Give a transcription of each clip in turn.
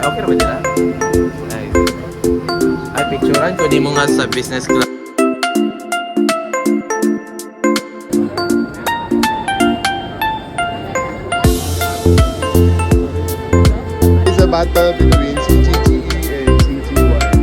Okay na ba nila? Ay, picturean ko di mo nga sa business class. It's a battle between CGG and CGY.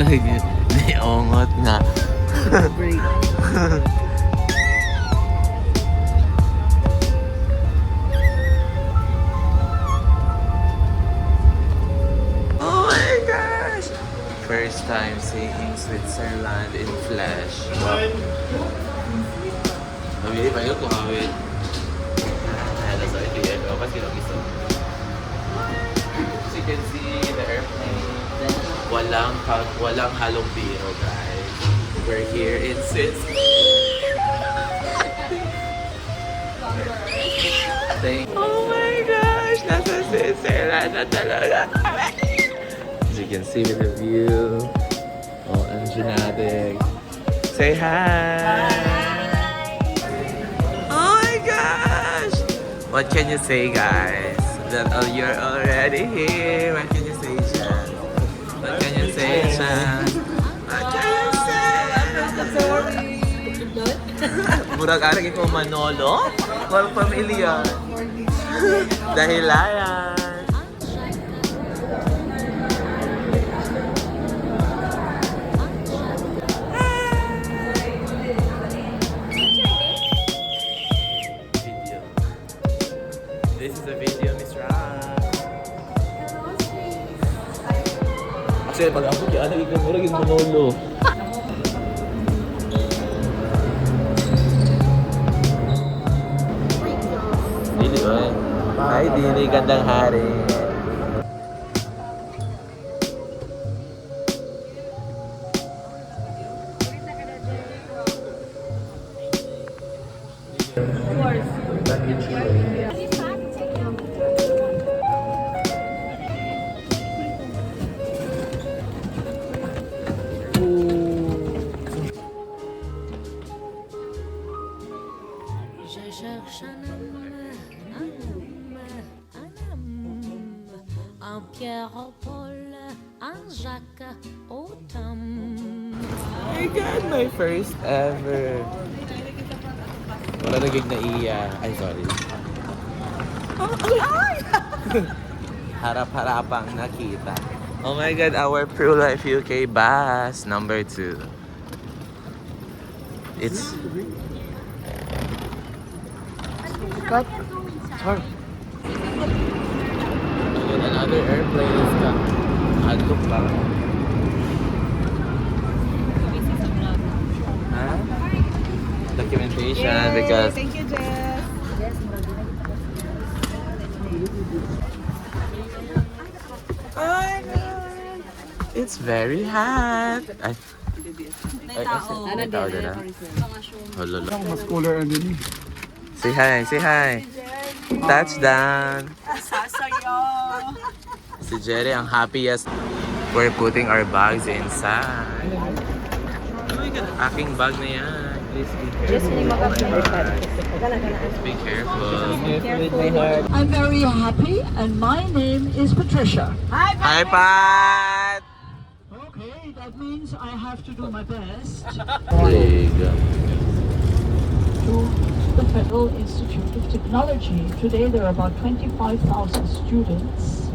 Naiongot na. Oh my gosh! First time seeing Switzerland in flesh. Wow. Mabili pa yun kung hawit. Nasa so ito yun. O, kasi iso. As you can see, the airplane. Walang halong biro, guys. We're here in Switzerland. Oh my gosh! Nasa Switzerland na talaga. As you can see with the view. Oh, ang dramatic. Say hi! Oh my gosh! What can you say, guys? That you're already here. What can you say, Jan? What can you say, Jan? What can you say? Murag arang ikaw Manolo? Or pamilya? Dahilayan. Video. This is a video, Miss Rock. Kasi pag ako kaya ikaw murag yung Manolo. Hi, Dini. Gandang hari. Un Pierre-Paul, un Jacques Autumn. Oh my God, my first ever. Wala naging naiya. Ay, sorry. Harap-harapang nakita. Oh my God, our Pro Life UK bus number 2. It's... Cut. Sorry. And another airplane is coming. Adlok lang. Ha? Documentary. patient because Thank you, Jess. Oh my God. it's very hot. Ay, May tao. may tao din ah. Hololo. Mas cooler ang din. Say hi, say hi. Touchdown. Sasayo. Si Jerry ang happiest. We're putting our bags inside. Oh my God, aking bag na yan. Please be careful. Be careful. I'm very happy, and my name is Patricia. Hi, Pat! Okay, that means I have to do my best There you go. to the Federal Institute of Technology. Today there are about 25,000 students,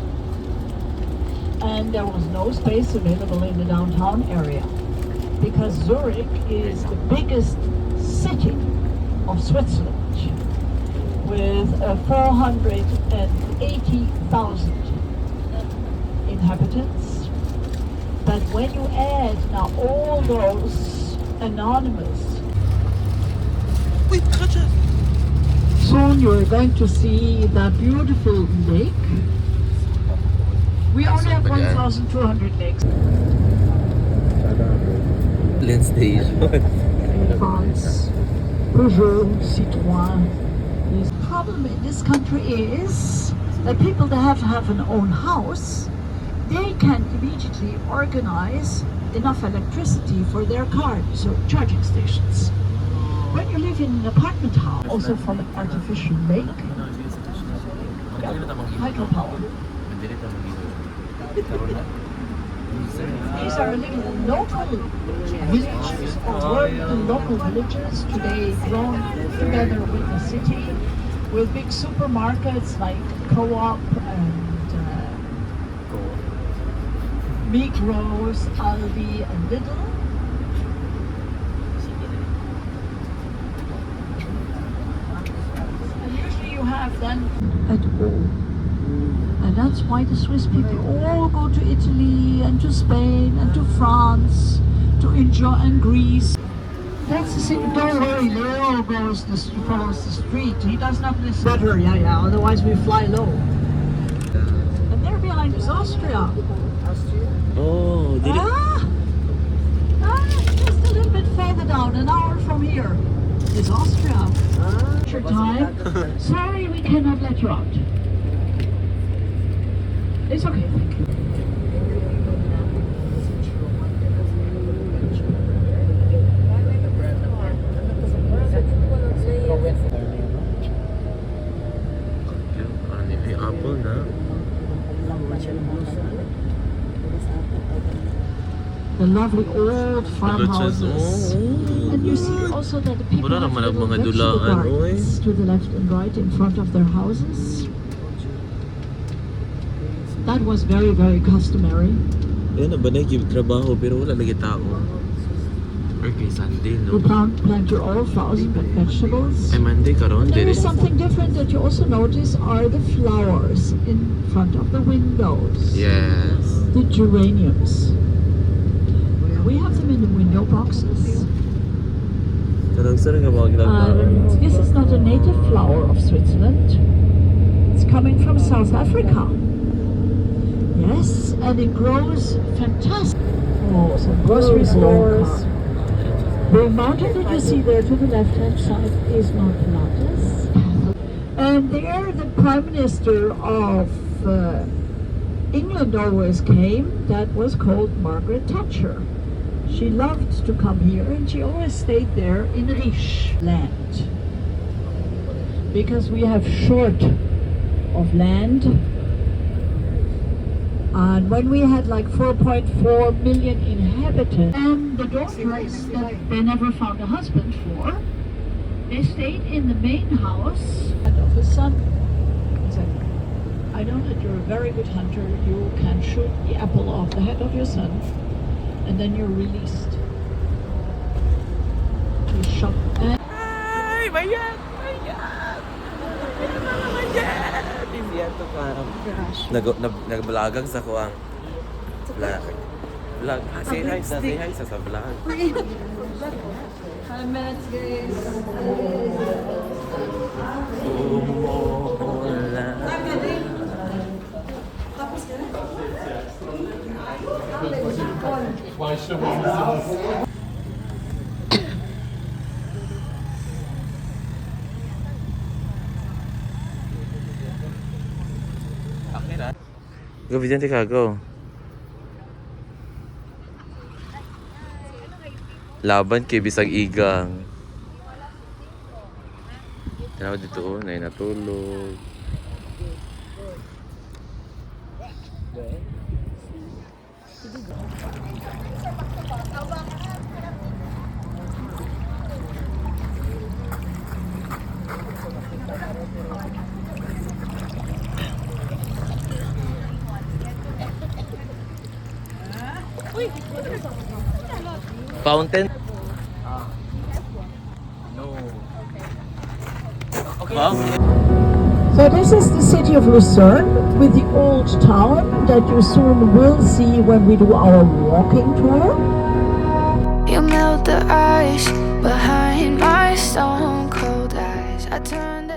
and there was no space available in the downtown area because Zurich is the biggest city of Switzerland with 480,000 inhabitants. But when you add now all those anonymous, Wait, catch us! soon you're going to see that beautiful lake. We only have 1,200 lakes Lens station. in France. Peugeot, Citroën. The problem in this country is that people that have to have an own house, they can immediately organize enough electricity for their cars, so charging stations. When you live in an apartment house, also from an artificial lake, hydropower. These are little local villages or working local villages today grown together with the city, with big supermarkets like Co-op and Migros, Aldi and Lidl. And usually you have then at all. And that's why the Swiss people all go to Italy and to Spain and to France to enjoy, and Greece. That's the thing. Don't worry, Leo goes across the street. He does not listen. Better, yeah. Otherwise we fly low. And there behind is Austria. Oh, did it? Just a little bit further down, an hour from here, is Austria. Your time. Sorry, we cannot let you out. It's okay, thank you. May apple na. The lovely old farmhouses. Oh. And you see also that the people Mura have naman ang little mga vegetable dulaan, gardens to the left and right in front of their houses. That was very, very customary. Yan na ba na trabaho pero wala lagi tao. Or kay Sunday, You no? plant your own flowers and vegetables. Ay, Monday karon There dire. is something different that you also notice are the flowers in front of the windows. Yes. The geraniums. We have them in the window boxes. Karang sarang nga mga ginagawa. This is not a native flower of Switzerland. It's coming from South Africa. Yes, and it grows fantastic. Oh, some grocery stores. The mountain that you see there to the left-hand side is Mount Pilatus. And there the Prime Minister of England always came. That was called Margaret Thatcher. She loved to come here and she always stayed there in Riche land. Because we have short of land. And when we had like 4.4 million inhabitants, and the daughters that they never found a husband for, they stayed in the main house of his son. He said, I know that you're a very good hunter. You can shoot the apple off the head of your son, and then you're released. He shot. Ay, mayan! Mayan! Mayan! Isiyan to ka. Nag-vlogang sa ko ang vlog. Vlog. Say hi sa vlog. 5 minutes, guys. Umuulan. Go, Vicente ka, go. Laban kay Bisag Igang. Tanaw dito, oh, na natulog. Fountain? No. Wow. So this is the city of Lucerne with the old town that you soon will see when we do our walking tour. You melt the ice behind my stone cold eyes. I turn